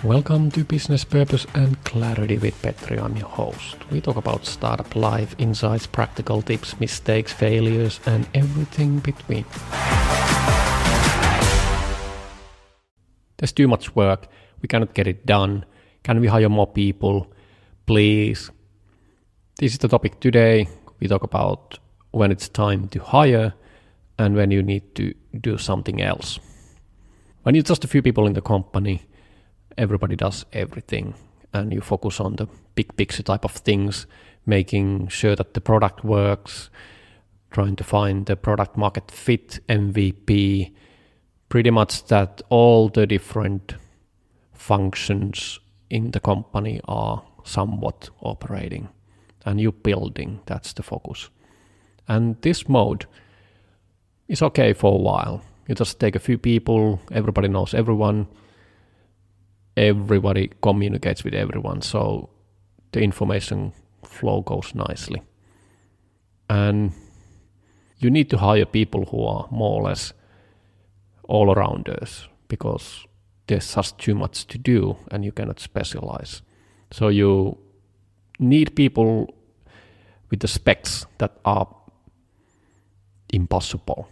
Welcome to Business Purpose and Clarity with Petri. I'm your host. We talk about startup life, insights, practical tips, mistakes, failures, and everything between. There's too much work. We cannot get it done. Can we hire more people? Please. This is the topic today. We talk about when it's time to hire and when you need to do something else. When you're just a few people in the company, everybody does everything and you focus on the big picture type of things, making sure that the product works, trying to find the product market fit, MVP, pretty much that all the different functions in the company are somewhat operating and you building, that's the focus. And this mode is okay for a while. You just take a few people, everybody knows everyone, everybody communicates with everyone, so the information flow goes nicely. And you need to hire people who are more or less all-arounders because there's just too much to do and you cannot specialize. So you need people with the specs that are impossible.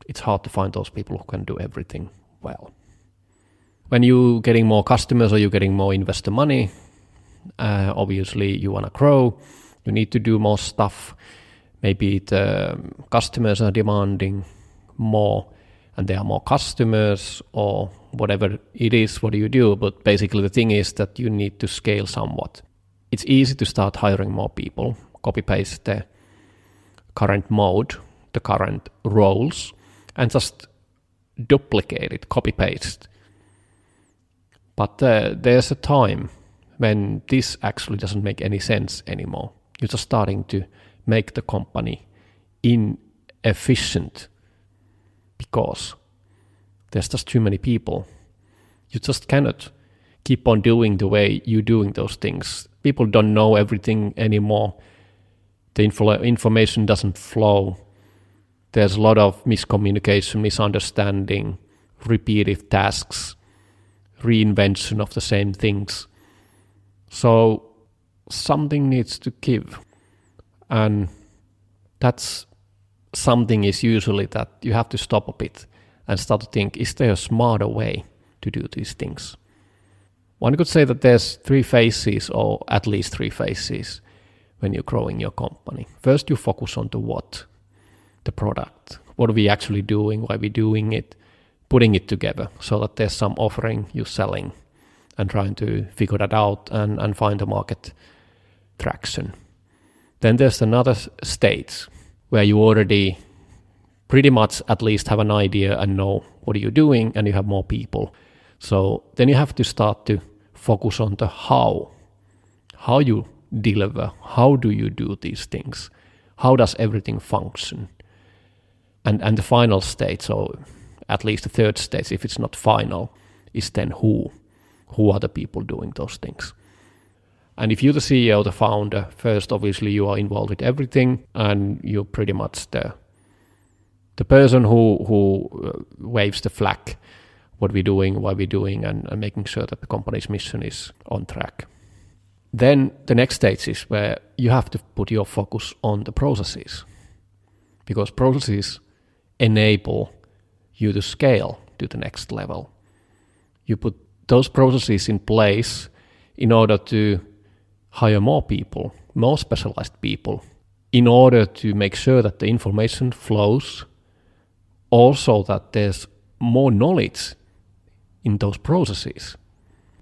It's hard to find those people who can do everything well. When you're getting more customers or you're getting more investor money, obviously you want to grow, you need to do more stuff. Maybe the customers are demanding more and there are more customers or whatever it is, what do you do? But basically the thing is that you need to scale somewhat. It's easy to start hiring more people, copy-paste the current mode, the current roles, and just duplicate it, copy-paste. But there's a time when this actually doesn't make any sense anymore. You're just starting to make the company inefficient because there's just too many people. You just cannot keep on doing the way you're doing those things. People don't know everything anymore. The information doesn't flow. There's a lot of miscommunication, misunderstanding, repetitive tasks, reinvention of the same things. So something needs to give. And that's something is usually that you have to stop a bit and start to think, is there a smarter way to do these things? One could say that there's three phases or at least three phases when you're growing your company. First, you focus on the what, the product. What are we actually doing? Why are we doing it? Putting it together so that there's some offering you're selling and trying to figure that out and find a market traction. Then there's another stage where you already pretty much at least have an idea and know what you're doing and you have more people. So then you have to start to focus on the how you deliver, how do you do these things, how does everything function. And the final stage, so at least the third stage, if it's not final, is then who are the people doing those things. And if you're the CEO, the founder, first obviously you are involved with everything and you're pretty much the person who waves the flag, what we're doing, why we're doing, and making sure that the company's mission is on track. Then the next stage is where you have to put your focus on the processes because processes enable you to scale to the next level. You put those processes in place in order to hire more people, more specialized people, in order to make sure that the information flows, also that there's more knowledge in those processes.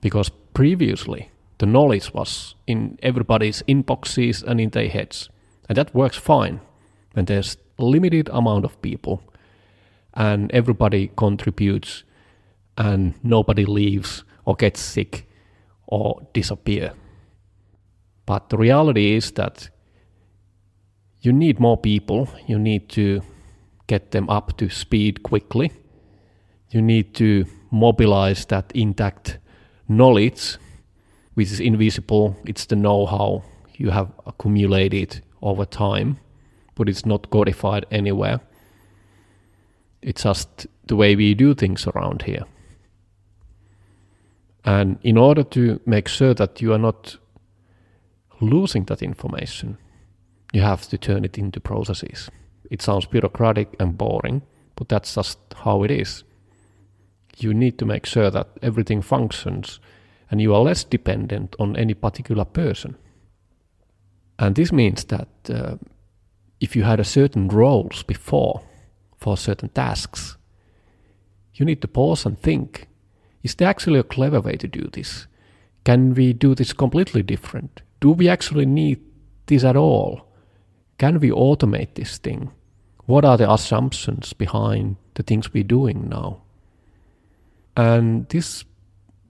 Because previously, the knowledge was in everybody's inboxes and in their heads. And that works fine when there's a limited amount of people and everybody contributes and nobody leaves or gets sick or disappear. But the reality is that you need more people, you need to get them up to speed quickly, you need to mobilize that intact knowledge, which is invisible, it's the know-how you have accumulated over time, but it's not codified anywhere. It's just the way we do things around here. And in order to make sure that you are not losing that information, you have to turn it into processes. It sounds bureaucratic and boring, but that's just how it is. You need to make sure that everything functions and you are less dependent on any particular person. And this means that if you had a certain roles before for certain tasks, you need to pause and think, is there actually a clever way to do this? Can we do this completely different? Do we actually need this at all? Can we automate this thing? What are the assumptions behind the things we're doing now? And this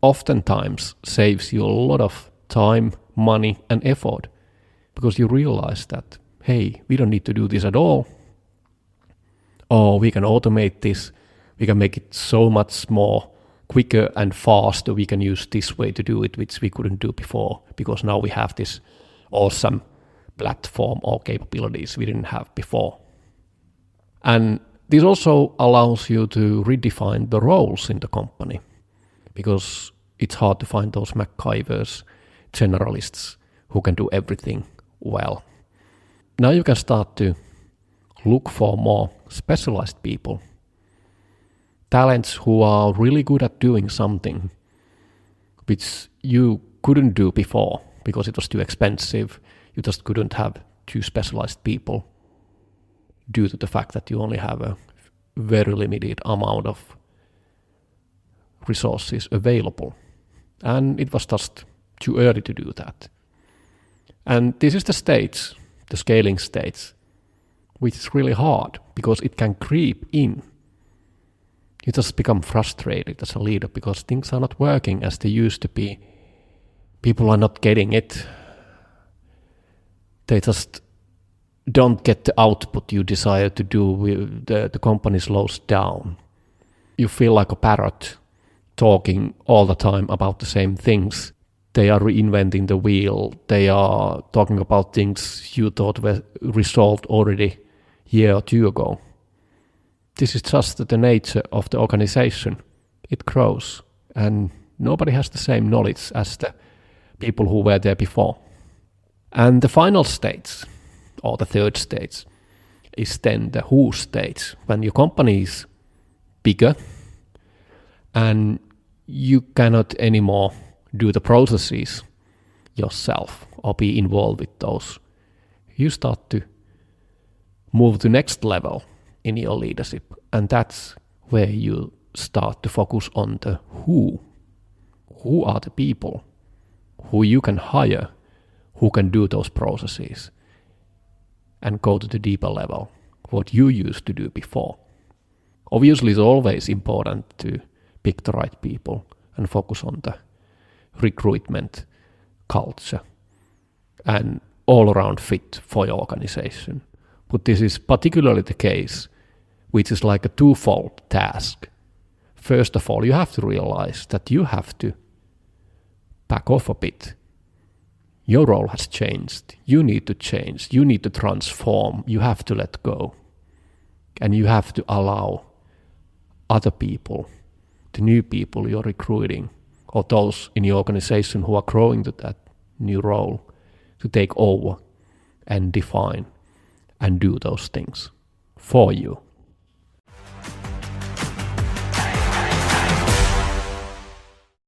oftentimes saves you a lot of time, money, and effort, because you realize that, hey, we don't need to do this at all. Or we can automate this. We can make it so much more quicker and faster. We can use this way to do it, which we couldn't do before, because now we have this awesome platform or capabilities we didn't have before. And this also allows you to redefine the roles in the company, because it's hard to find those MacGyvers, generalists who can do everything well. Now you can start to look for more specialized people, talents who are really good at doing something which you couldn't do before because it was too expensive. You just couldn't have two specialized people due to the fact that you only have a very limited amount of resources available. And it was just too early to do that. And this is the stage, the scaling stage, which is really hard because it can creep in. You just become frustrated as a leader because things are not working as they used to be. People are not getting it. They just don't get the output you desire to do. The company slows down. You feel like a parrot talking all the time about the same things. They are reinventing the wheel. They are talking about things you thought were resolved already a year or two ago. This is just the nature of the organization. It grows, and nobody has the same knowledge as the people who were there before. And the final stage, or the third stage, is then the who stage, when your company is bigger and you cannot anymore do the processes yourself or be involved with those. You start to move to next level in your leadership, and that's where you start to focus on the who. Who are the people who you can hire, who can do those processes, and go to the deeper level, what you used to do before. Obviously, it's always important to pick the right people and focus on the recruitment culture and all-around fit for your organization. But this is particularly the case, which is like a twofold task. First of all, you have to realize that you have to back off a bit. Your role has changed. You need to change. You need to transform. You have to let go. And you have to allow other people, the new people you're recruiting, or those in your organization who are growing to that new role, to take over and define and do those things for you.